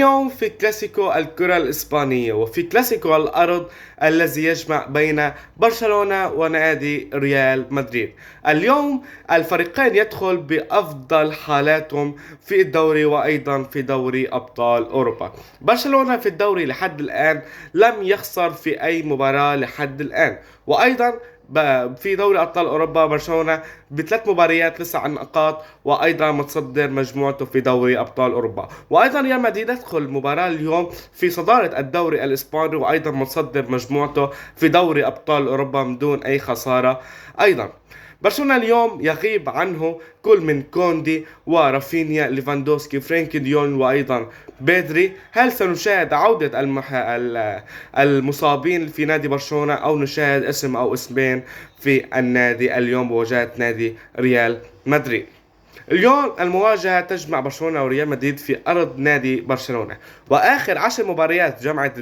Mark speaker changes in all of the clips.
Speaker 1: اليوم في كلاسيكو الكرة الإسبانية، وفي كلاسيكو الأرض الذي يجمع بين برشلونة ونادي ريال مدريد. اليوم الفريقين يدخل بأفضل حالاتهم في الدوري وأيضا في دوري أبطال أوروبا. برشلونة في الدوري لحد الآن لم يخسر في أي مباراة لحد الآن، وأيضا في دوري ابطال اوروبا برشلونه بثلاث مباريات لسه عن نقاط، وايضا متصدر مجموعته في دوري ابطال اوروبا. وايضا ريال مدريد يدخل المباراه اليوم في صداره الدوري الاسباني، وايضا متصدر مجموعته في دوري ابطال اوروبا من دون اي خساره. ايضا برشلونة اليوم يغيب عنه كل من كوندي ورافينيا ليفاندوسكي فرينكي ديون وأيضا بيدري. هل سنشاهد عودة المصابين في نادي برشلونة، أو نشاهد اسم أو اسمين في النادي اليوم بمواجهة نادي ريال مدريد؟ اليوم المواجهة تجمع برشلونة وريال مدريد في أرض نادي برشلونة، وآخر 10 مباريات جمعت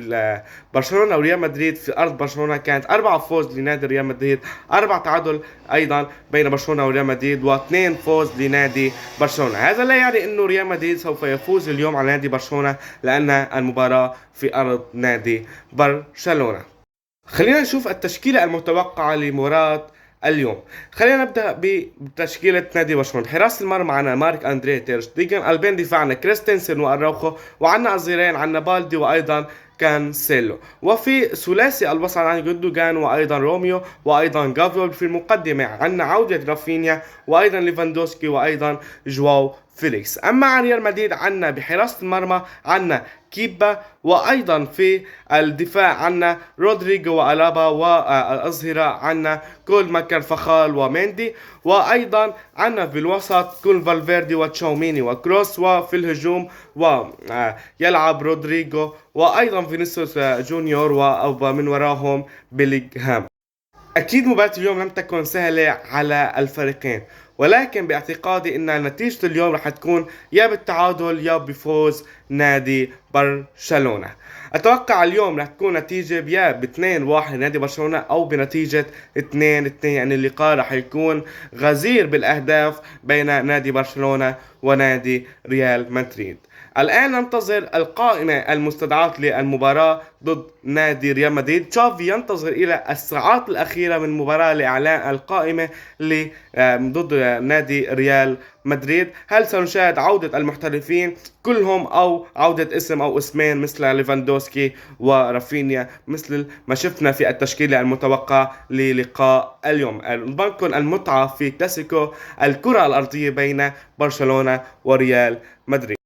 Speaker 1: برشلونة وريال مدريد في أرض برشلونة كانت 4 فوز لنادي ريال مدريد، 4 تعادل أيضا بين برشلونة وريال مدريد، و2 فوز لنادي برشلونة. هذا لا يعني أنه ريال مدريد سوف يفوز اليوم على نادي برشلونة، لأن المباراة في أرض نادي برشلونة. خلينا نشوف التشكيلة المتوقعة لمباراة اليوم. خلينا نبدأ بتشكيلة نادي برشلونة. حراسة المرمى عنا مارك أندريه تير شتيجن، قلبين دفاعنا كريستنسن وأراوخو، وعنا الظهيرين عنا بالدي وأيضا كانسيلو، وفي ثلاثي الوسط عنا جوندوجان وأيضا روميو وأيضا جافيول. في المقدمة عنا عودة رافينيا وأيضا ليفاندوسكي وأيضا جواو فيليكس. أما عن ريال مدريد عنا بحراسة المرمى عنا كيبا، وأيضا في الدفاع عنا رودريجو وألابا، والأظهرة عنا كول ماكرفخال وميندي، وأيضا عنا في الوسط كول فالفيردي وتشاوميني وكروس، وفي الهجوم ويلعب رودريجو وأيضا فينيسيوس جونيور، ومن وراهم بيلينغهام. أكيد مباراة اليوم لم تكن سهلة على الفريقين، ولكن باعتقادي أن نتيجة اليوم رح تكون يا بالتعادل يا بفوز نادي برشلونة. أتوقع اليوم رح تكون نتيجة يا ب2-1 نادي برشلونة، أو بنتيجة 2-2. يعني اللقاء رح يكون غزير بالأهداف بين نادي برشلونة ونادي ريال مدريد. الآن ننتظر القائمة المستدعاة للمباراة ضد نادي ريال مدريد. تشافي ينتظر إلى الساعات الأخيرة من المباراة لإعلان القائمة ضد نادي ريال مدريد. هل سنشاهد عودة المحترفين كلهم، أو عودة اسم أو اسمين مثل ليفاندوسكي ورافينيا مثل ما شفنا في التشكيلة المتوقعة للقاء اليوم؟ بنكون المتعة في كلاسيكو الكرة الأرضية بين برشلونة وريال مدريد.